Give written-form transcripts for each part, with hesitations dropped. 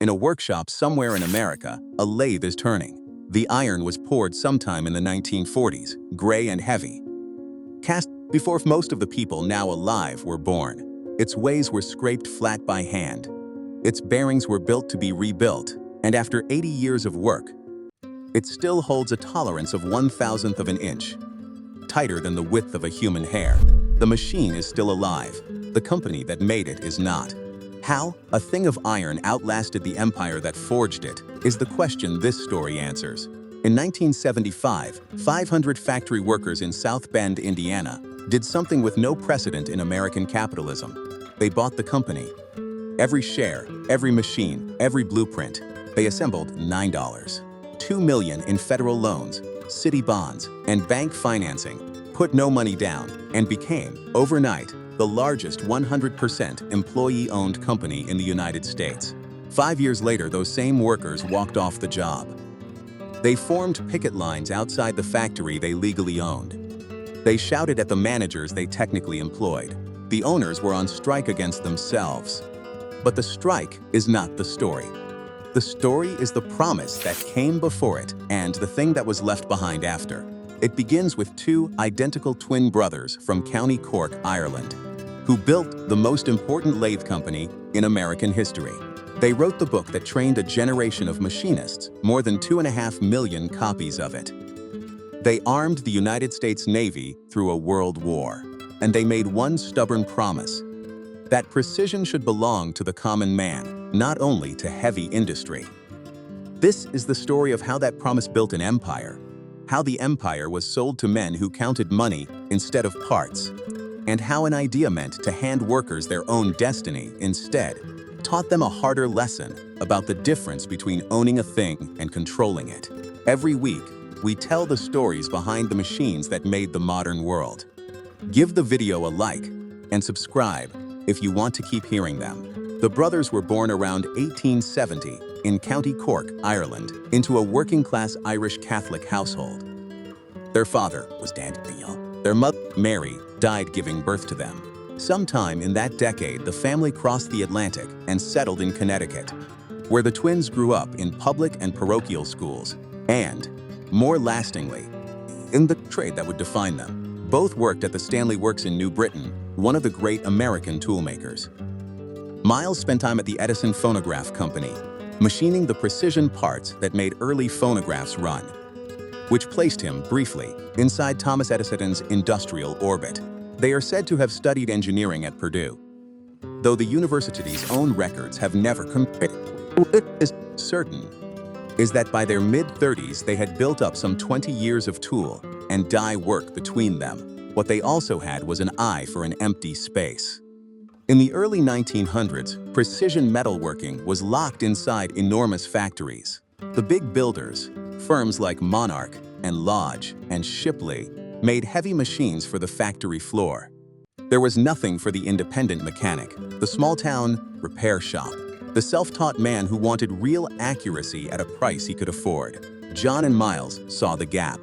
In a workshop somewhere in America, a lathe is turning. The iron was poured sometime in the 1940s, gray and heavy. Cast before most of the people now alive were born. Its ways were scraped flat by hand. Its bearings were built to be rebuilt, and after 80 years of work, it still holds a tolerance of 1/1000th of an inch, tighter than the width of a human hair. The machine is still alive. The company that made it is not. How a thing of iron outlasted the empire that forged it is the question this story answers. In 1975, 500 factory workers in South Bend, Indiana, did something with no precedent in American capitalism. They bought the company. Every share, every machine, every blueprint. They assembled $9. $2 million in federal loans, city bonds, and bank financing, put no money down, and became, overnight, the largest 100% employee-owned company in the United States. 5 years later, those same workers walked off the job. They formed picket lines outside the factory they legally owned. They shouted at the managers they technically employed. The owners were on strike against themselves. But the strike is not the story. The story is the promise that came before it and the thing that was left behind after. It begins with two identical twin brothers from County Cork, Ireland, who built the most important lathe company in American history. They wrote the book that trained a generation of machinists, more than 2.5 million copies of it. They armed the United States Navy through a world war, and they made one stubborn promise: that precision should belong to the common man, not only to heavy industry. This is the story of how that promise built an empire, how the empire was sold to men who counted money instead of parts, and how an idea meant to hand workers their own destiny instead taught them a harder lesson about the difference between owning a thing and controlling it. Every week, we tell the stories behind the machines that made the modern world. Give the video a like and subscribe if you want to keep hearing them. The brothers were born around 1870 in County Cork, Ireland, into a working-class Irish Catholic household. Their father was Daniel. Their mother, Mary, died giving birth to them. Sometime in that decade, the family crossed the Atlantic and settled in Connecticut, where the twins grew up in public and parochial schools, and, more lastingly, in the trade that would define them. Both worked at the Stanley Works in New Britain, one of the great American toolmakers. Miles spent time at the Edison Phonograph Company, machining the precision parts that made early phonographs run, which placed him, briefly, inside Thomas Edison's industrial orbit. They are said to have studied engineering at Purdue, though the university's own records have never compared. What is certain is that by their mid-30s they had built up some 20 years of tool and die work between them. What they also had was an eye for an empty space. In the early 1900s, precision metalworking was locked inside enormous factories. The big builders, firms like Monarch and Lodge and Shipley, made heavy machines for the factory floor. There was nothing for the independent mechanic, the small-town repair shop, the self-taught man who wanted real accuracy at a price he could afford. John and Miles saw the gap.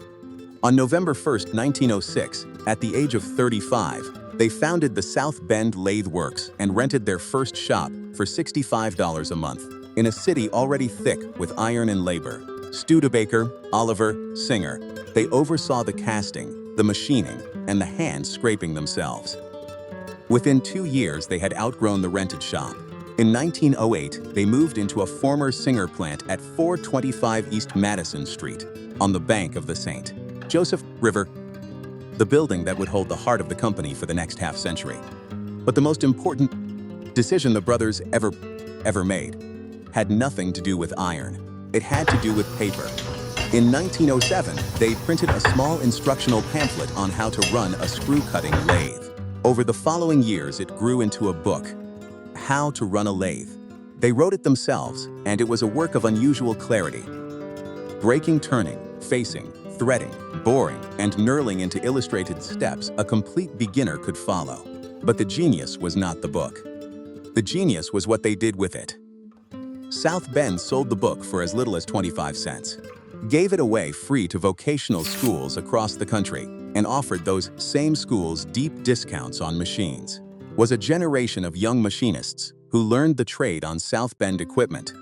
On November 1, 1906, at the age of 35, they founded the South Bend Lathe Works and rented their first shop for $65 a month in a city already thick with iron and labor. Studebaker, Oliver, Singer, they oversaw the casting, the machining, and the hands scraping themselves. Within 2 years, they had outgrown the rented shop. In 1908, they moved into a former Singer plant at 425 East Madison Street, on the bank of the St. Joseph River, the building that would hold the heart of the company for the next half-century. But the most important decision the brothers ever made had nothing to do with iron. It had to do with paper. In 1907, they printed a small instructional pamphlet on how to run a screw-cutting lathe. Over the following years, it grew into a book, How to Run a Lathe. They wrote it themselves, and it was a work of unusual clarity. Breaking, turning, facing, threading, boring, and knurling into illustrated steps a complete beginner could follow. But the genius was not the book. The genius was what they did with it. South Bend sold the book for as little as 25 cents, gave it away free to vocational schools across the country, and offered those same schools deep discounts on machines. Was a generation of young machinists who learned the trade on South Bend equipment.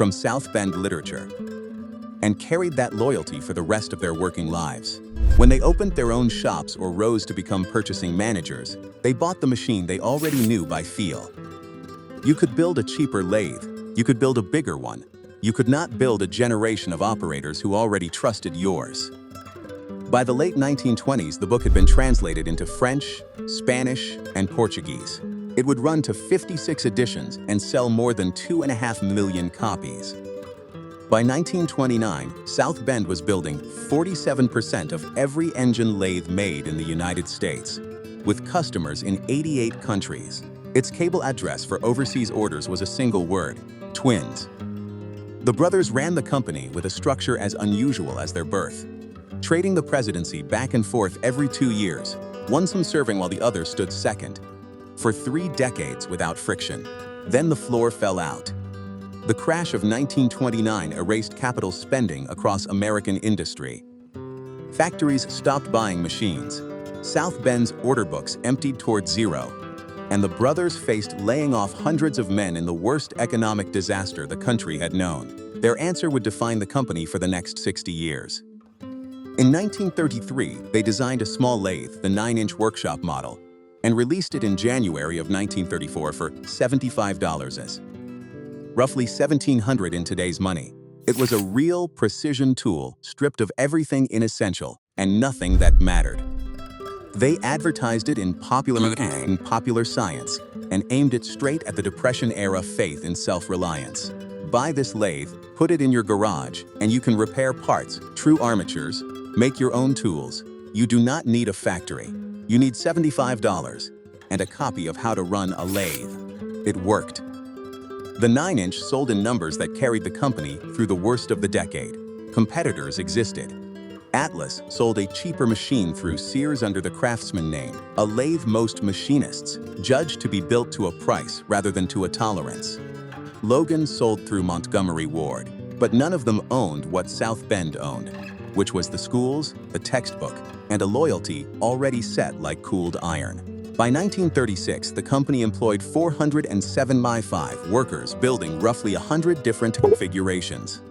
from South Bend literature, and carried that loyalty for the rest of their working lives. When they opened their own shops or rose to become purchasing managers, they bought the machine they already knew by feel. You could build a cheaper lathe, you could build a bigger one. You could not build a generation of operators who already trusted yours. By the late 1920s, the book had been translated into French, Spanish, and Portuguese. It would run to 56 editions and sell more than 2.5 million copies. By 1929, South Bend was building 47% of every engine lathe made in the United States, with customers in 88 countries. Its cable address for overseas orders was a single word: twins. The brothers ran the company with a structure as unusual as their birth, trading the presidency back and forth every 2 years, one serving while the other stood second, for 3 decades without friction. Then the floor fell out. The crash of 1929 erased capital spending across American industry. Factories stopped buying machines. South Bend's order books emptied toward zero, and the brothers faced laying off hundreds of men in the worst economic disaster the country had known. Their answer would define the company for the next 60 years. In 1933, they designed a small lathe, the 9-inch workshop model, and released it in January of 1934 for $75 as roughly $1,700 in today's money. It was a real precision tool, stripped of everything inessential and nothing that mattered. They advertised it in popular science and aimed it straight at the Depression-era faith in self-reliance. Buy this lathe, put it in your garage, and you can repair parts, true armatures, make your own tools. You do not need a factory. You need $75 and a copy of How to Run a Lathe. It worked. The 9-inch sold in numbers that carried the company through the worst of the decade. Competitors existed. Atlas sold a cheaper machine through Sears under the Craftsman name, a lathe most machinists judged to be built to a price rather than to a tolerance. Logan sold through Montgomery Ward, but none of them owned what South Bend owned, which was the schools, the textbook, and a loyalty already set like cooled iron. By 1936, the company employed 407 workers building roughly 100 different configurations.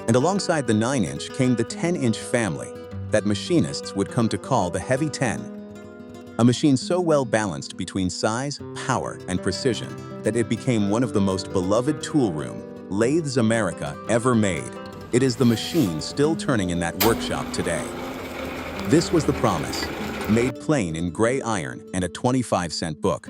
And alongside the 9-inch came the 10-inch family that machinists would come to call the Heavy 10. A machine so well balanced between size, power, and precision that it became one of the most beloved toolroom lathes America ever made. It is the machine still turning in that workshop today. This was the promise, made plain in gray iron and a 25-cent book.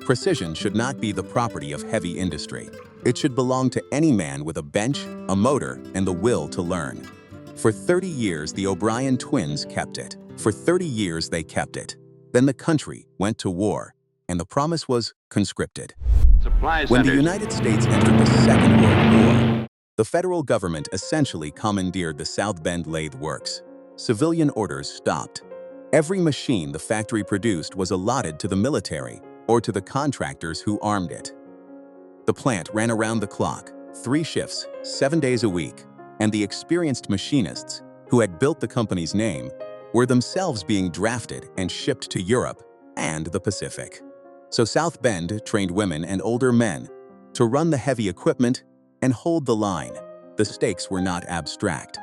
Precision should not be the property of heavy industry. It should belong to any man with a bench, a motor, and the will to learn. For 30 years, the O'Brien twins kept it. For 30 years, they kept it. Then the country went to war, and the promise was conscripted. When the United States entered the Second World War, the federal government essentially commandeered the South Bend Lathe Works. Civilian orders stopped. Every machine the factory produced was allotted to the military or to the contractors who armed it. The plant ran around the clock, 3 shifts, 7 days a week, and the experienced machinists, who had built the company's name, were themselves being drafted and shipped to Europe and the Pacific. So South Bend trained women and older men to run the heavy equipment and hold the line. The stakes were not abstract.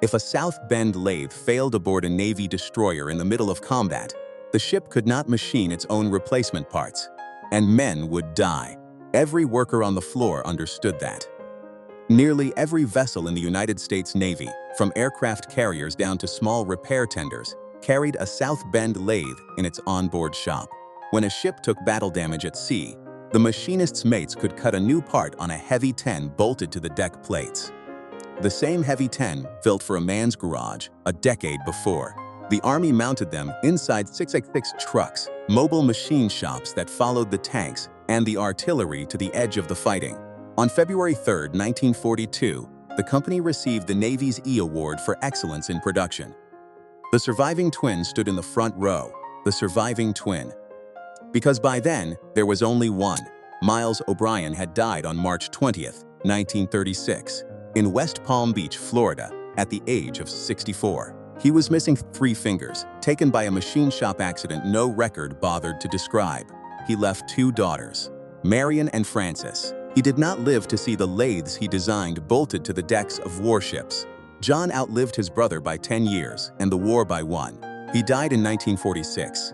If a South Bend lathe failed aboard a Navy destroyer in the middle of combat, the ship could not machine its own replacement parts, and men would die. Every worker on the floor understood that. Nearly every vessel in the United States Navy, from aircraft carriers down to small repair tenders, carried a South Bend lathe in its onboard shop. When a ship took battle damage at sea, the machinist's mates could cut a new part on a Heavy 10 bolted to the deck plates. The same Heavy 10 built for a man's garage a decade before. The Army mounted them inside 6x6 trucks, mobile machine shops that followed the tanks and the artillery to the edge of the fighting. On February 3, 1942, the company received the Navy's E Award for Excellence in Production. The surviving twin stood in the front row, the surviving twin. Because by then, there was only one. Miles O'Brien had died on March 20, 1936, in West Palm Beach, Florida, at the age of 64. He was missing 3 fingers, taken by a machine shop accident no record bothered to describe. He left 2 daughters, Marion and Frances. He did not live to see the lathes he designed bolted to the decks of warships. John outlived his brother by 10 years and the war by 1. He died in 1946.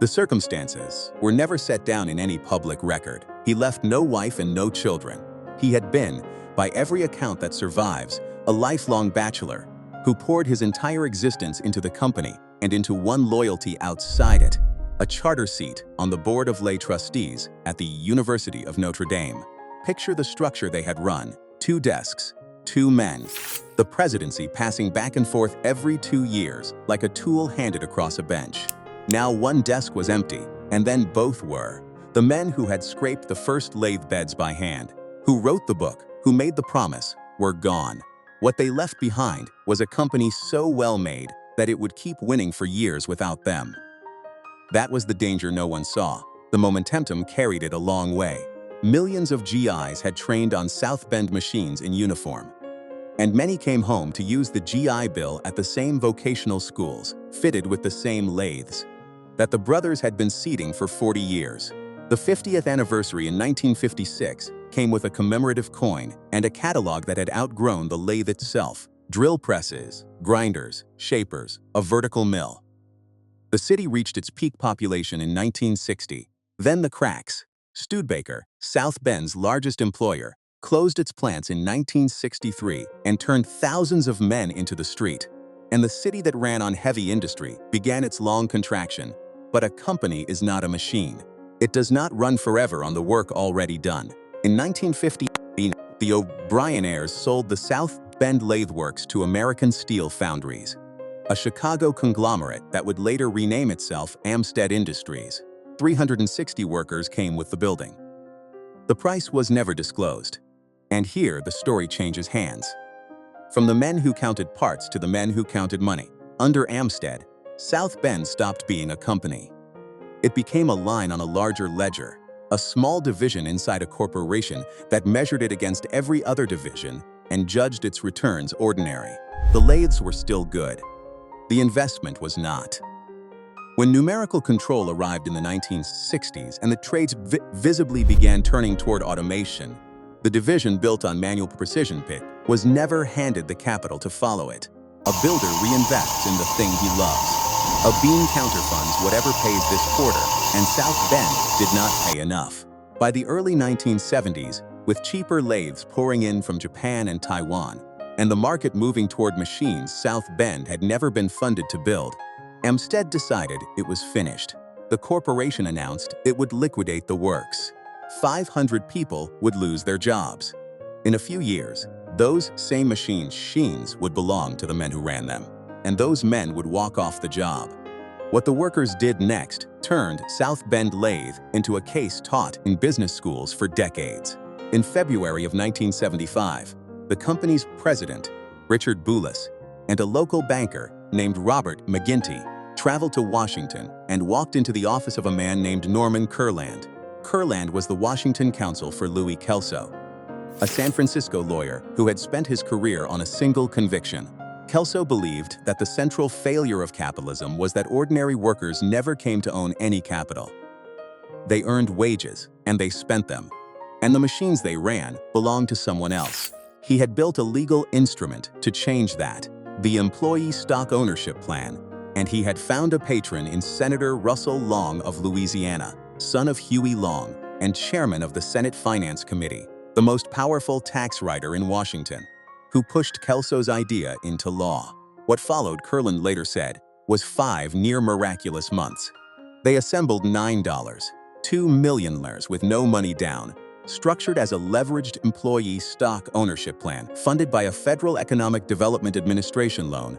The circumstances were never set down in any public record. He left no wife and no children. He had been, by every account that survives, a lifelong bachelor who poured his entire existence into the company and into one loyalty outside it, a charter seat on the board of lay trustees at the University of Notre Dame. Picture the structure they had run: 2 desks, 2 men, the presidency passing back and forth every 2 years like a tool handed across a bench. Now one desk was empty, and then both were. The men who had scraped the first lathe beds by hand, who wrote the book, who made the promise, were gone. What they left behind was a company so well made that it would keep winning for years without them. That was the danger no one saw. The momentum carried it a long way. Millions of GIs had trained on South Bend machines in uniform, and many came home to use the GI Bill at the same vocational schools, fitted with the same lathes that the brothers had been seeding for 40 years. The 50th anniversary in 1956 came with a commemorative coin and a catalog that had outgrown the lathe itself: drill presses, grinders, shapers, a vertical mill. The city reached its peak population in 1960. Then the cracks. Studebaker, South Bend's largest employer, closed its plants in 1963 and turned thousands of men into the street. And the city that ran on heavy industry began its long contraction. But a company is not a machine. It does not run forever on the work already done. In 1950, the O'Brienaires sold the South Bend Lathe Works to American Steel Foundries, a Chicago conglomerate that would later rename itself Amstead Industries. 360 workers came with the building. The price was never disclosed. And here the story changes hands. From the men who counted parts to the men who counted money. Under Amstead, South Bend stopped being a company. It became a line on a larger ledger, a small division inside a corporation that measured it against every other division and judged its returns ordinary. The lathes were still good. The investment was not. When numerical control arrived in the 1960s and the trades visibly began turning toward automation, the division built on manual precision was never handed the capital to follow it. A builder reinvests in the thing he loves. A bean counter funds whatever pays this quarter, and South Bend did not pay enough. By the early 1970s, with cheaper lathes pouring in from Japan and Taiwan, and the market moving toward machines South Bend had never been funded to build, Amstead decided it was finished. The corporation announced it would liquidate the works. 500 people would lose their jobs. In a few years, those same machines would belong to the men who ran them, and those men would walk off the job. What the workers did next turned South Bend Lathe into a case taught in business schools for decades. In February of 1975, the company's president, Richard Boulos, and a local banker named Robert McGinty traveled to Washington and walked into the office of a man named Norman Kurland. Kurland was the Washington counsel for Louis Kelso, a San Francisco lawyer who had spent his career on a single conviction. Kelso believed that the central failure of capitalism was that ordinary workers never came to own any capital. They earned wages, and they spent them, and the machines they ran belonged to someone else. He had built a legal instrument to change that, the Employee Stock Ownership Plan, and he had found a patron in Senator Russell Long of Louisiana, son of Huey Long and chairman of the Senate Finance Committee, the most powerful tax writer in Washington, who pushed Kelso's idea into law. What followed, Kurland later said, was 5 near-miraculous months. They assembled $2 million with no money down, structured as a leveraged employee stock ownership plan funded by a Federal Economic Development Administration loan,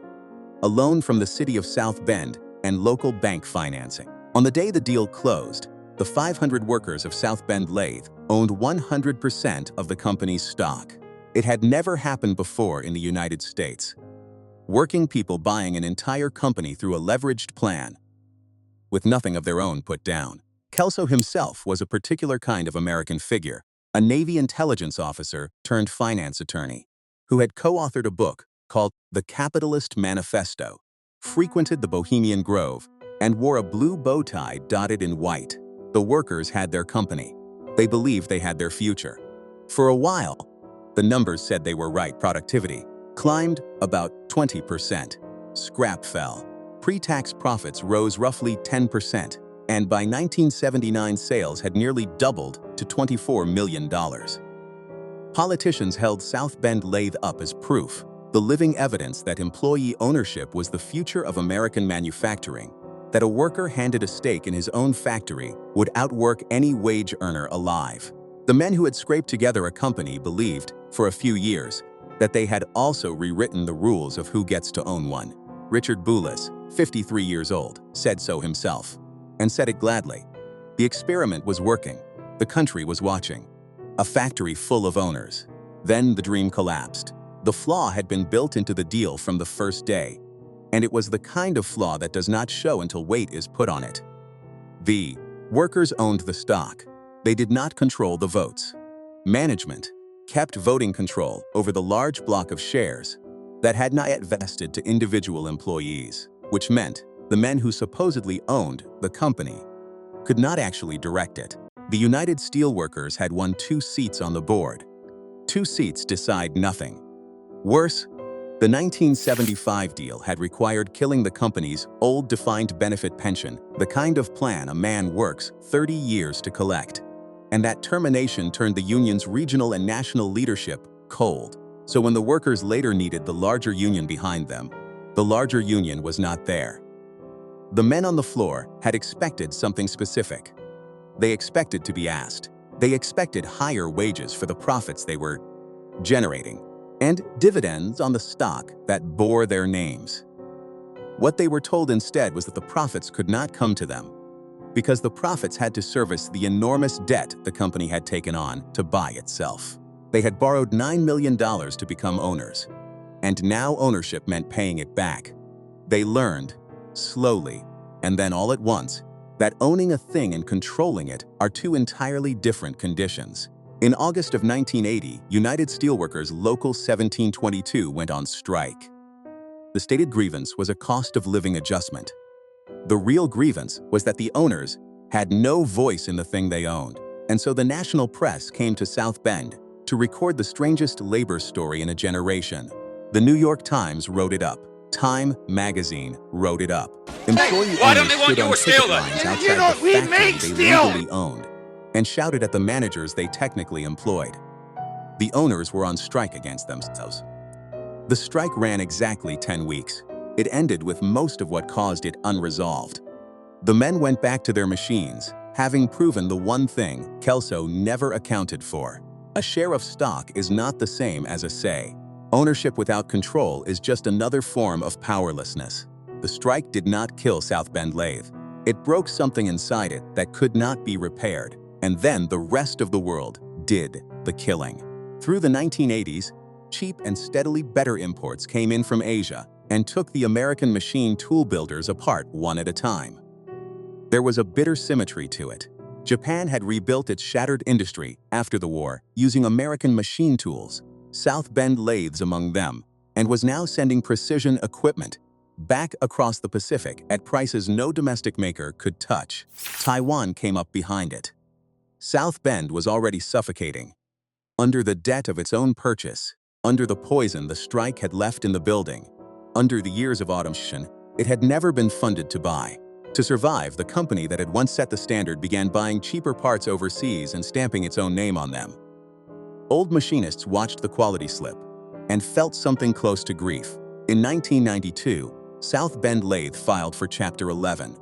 a loan from the city of South Bend, and local bank financing. On the day the deal closed, the 500 workers of South Bend Lathe owned 100% of the company's stock. It had never happened before in the United States. Working people buying an entire company through a leveraged plan, with nothing of their own put down. Kelso himself was a particular kind of American figure, a Navy intelligence officer turned finance attorney, who had co-authored a book called The Capitalist Manifesto, frequented the Bohemian Grove, and wore a blue bow tie dotted in white. The workers had their company. They believed they had their future. For a while, the numbers said they were right. Productivity climbed about 20%. Scrap fell. Pre-tax profits rose roughly 10%, and by 1979 sales had nearly doubled to $24 million. Politicians held South Bend Lathe up as proof, the living evidence that employee ownership was the future of American manufacturing, that a worker handed a stake in his own factory would outwork any wage earner alive. The men who had scraped together a company believed, for a few years, that they had also rewritten the rules of who gets to own one. Richard Boulis, 53 years old, said so himself, and said it gladly. The experiment was working. The country was watching. A factory full of owners. Then the dream collapsed. The flaw had been built into the deal from the first day, and it was the kind of flaw that does not show until weight is put on it. The workers owned the stock. They did not control the votes. Management kept voting control over the large block of shares that had not yet vested to individual employees, which meant the men who supposedly owned the company could not actually direct it. The United Steelworkers had won 2 seats on the board. 2 seats decide nothing. Worse, the 1975 deal had required killing the company's old defined benefit pension, the kind of plan a man works 30 years to collect. And that termination turned the union's regional and national leadership cold. So when the workers later needed the larger union behind them, the larger union was not there. The men on the floor had expected something specific. They expected to be asked. They expected higher wages for the profits they were generating, and dividends on the stock that bore their names. What they were told instead was that the profits could not come to them, because the profits had to service the enormous debt the company had taken on to buy itself. They had borrowed $9 million to become owners, and now ownership meant paying it back. They learned, slowly, and then all at once, that owning a thing and controlling it are 2 entirely different conditions. In August of 1980, United Steelworkers Local 1722 went on strike. The stated grievance was a cost of living adjustment. The real grievance was that the owners had no voice in the thing they owned, and so the national press came to South Bend to record the strangest labor story in a generation. The New York Times wrote it up. Time magazine wrote it up. Employee owners stood on picket lines outside the factory they legally owned and shouted at the managers they technically employed. The owners were on strike against themselves. The strike ran exactly 10 weeks. It ended with most of what caused it unresolved. The men went back to their machines, having proven the one thing Kelso never accounted for. A share of stock is not the same as a say. Ownership without control is just another form of powerlessness. The strike did not kill South Bend Lathe. It broke something inside it that could not be repaired, and then the rest of the world did the killing. Through the 1980s, cheap and steadily better imports came in from Asia and took the American machine tool builders apart one at a time. There was a bitter symmetry to it. Japan had rebuilt its shattered industry after the war using American machine tools, South Bend lathes among them, and was now sending precision equipment back across the Pacific at prices no domestic maker could touch. Taiwan came up behind it. South Bend was already suffocating, under the debt of its own purchase, under the poison the strike had left in the building, under the years of automation it had never been funded to buy. To survive, the company that had once set the standard began buying cheaper parts overseas and stamping its own name on them. Old machinists watched the quality slip and felt something close to grief. In 1992, South Bend Lathe filed for Chapter 11.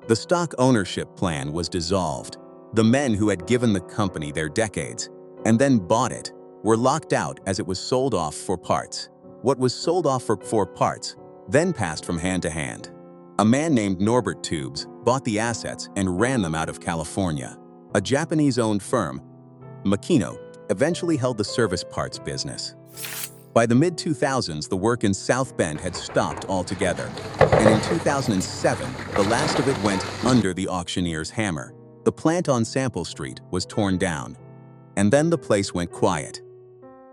The stock ownership plan was dissolved. The men who had given the company their decades and then bought it were locked out as it was sold off for parts. What was sold off for parts then passed from hand to hand. A man named Norbert Tubes bought the assets and ran them out of California. A Japanese-owned firm, Makino, eventually held the service parts business. By the mid-2000s, the work in South Bend had stopped altogether, and in 2007, the last of it went under the auctioneer's hammer. The plant on Sample Street was torn down, and then the place went quiet.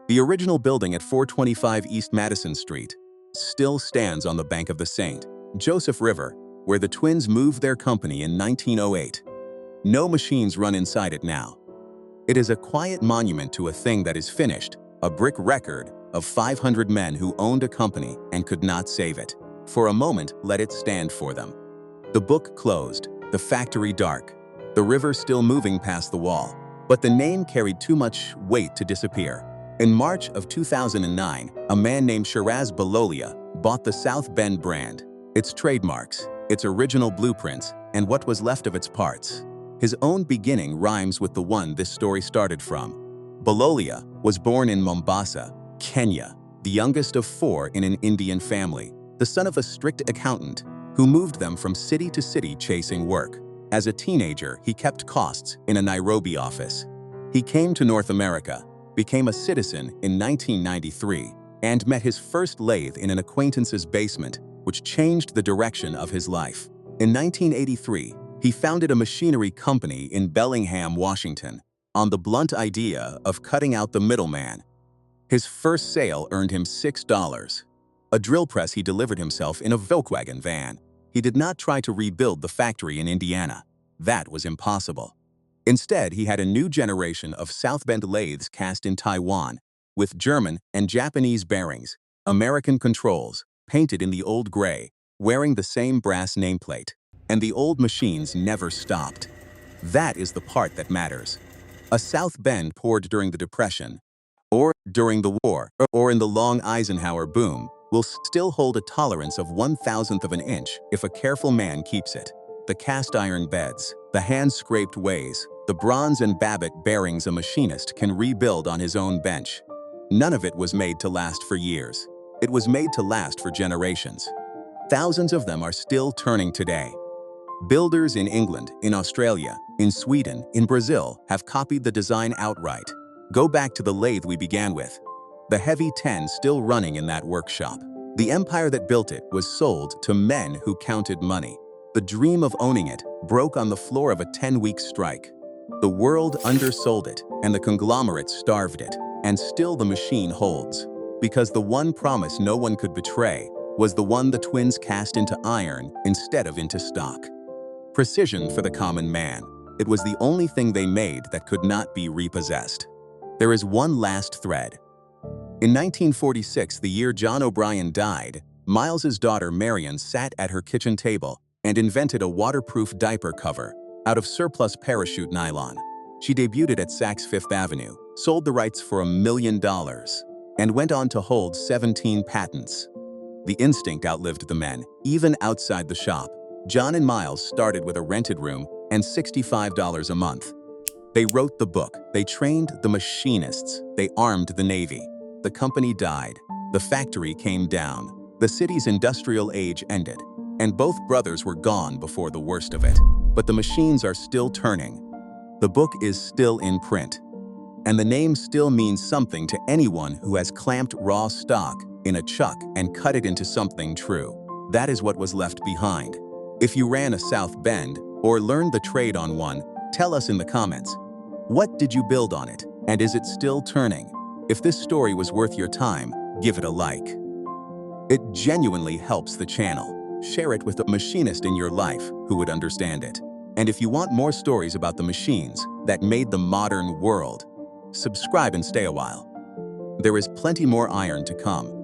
The original building at 425 East Madison Street still stands on the bank of the St. Joseph River, where the twins moved their company in 1908. No machines run inside it now. It is a quiet monument to a thing that is finished, a brick record of 500 men who owned a company and could not save it. For a moment, let it stand for them. The book closed, the factory dark, the river still moving past the wall. But the name carried too much weight to disappear. In March of 2009, a man named Shiraz Balolia bought the South Bend brand, its trademarks, its original blueprints, and what was left of its parts. His own beginning rhymes with the one this story started from. Balolia was born in Mombasa, Kenya, the youngest of 4 in an Indian family, the son of a strict accountant who moved them from city to city chasing work. As a teenager, he kept costs in a Nairobi office. He came to North America, became a citizen in 1993, and met his first lathe in an acquaintance's basement, which changed the direction of his life. In 1983, he founded a machinery company in Bellingham, Washington, on the blunt idea of cutting out the middleman. His first sale earned him $6. A drill press he delivered himself in a Volkswagen van. He did not try to rebuild the factory in Indiana. That was impossible. Instead, he had a new generation of South Bend lathes cast in Taiwan, with German and Japanese bearings, American controls, painted in the old gray, wearing the same brass nameplate. And the old machines never stopped. That is the part that matters. A South Bend poured during the Depression, or during the war, or in the long Eisenhower boom, will still hold a tolerance of 1/1000th of an inch if a careful man keeps it. The cast iron beds, the hand-scraped ways, the bronze and Babbitt bearings a machinist can rebuild on his own bench. None of it was made to last for years. It was made to last for generations. Thousands of them are still turning today. Builders in England, in Australia, in Sweden, in Brazil have copied the design outright. Go back to the lathe we began with. The Heavy 10 still running in that workshop. The empire that built it was sold to men who counted money. The dream of owning it broke on the floor of a 10-week strike. The world undersold it, and the conglomerate starved it. And still the machine holds. Because the one promise no one could betray was the one the twins cast into iron instead of into stock. Precision for the common man. It was the only thing they made that could not be repossessed. There is one last thread. In 1946, the year John O'Brien died, Miles's daughter Marion sat at her kitchen table and invented a waterproof diaper cover out of surplus parachute nylon. She debuted at Saks Fifth Avenue, sold the rights for $1 million, and went on to hold 17 patents. The instinct outlived the men, even outside the shop. John and Miles started with a rented room and $65 a month. They wrote the book, they trained the machinists, they armed the Navy. The company died, the factory came down, the city's industrial age ended, and both brothers were gone before the worst of it. But the machines are still turning. The book is still in print. And the name still means something to anyone who has clamped raw stock in a chuck and cut it into something true. That is what was left behind. If you ran a South Bend or learned the trade on one, tell us in the comments. What did you build on it, and is it still turning? If this story was worth your time, give it a like. It genuinely helps the channel. Share it with a machinist in your life who would understand it. And if you want more stories about the machines that made the modern world, subscribe and stay a while. There is plenty more iron to come.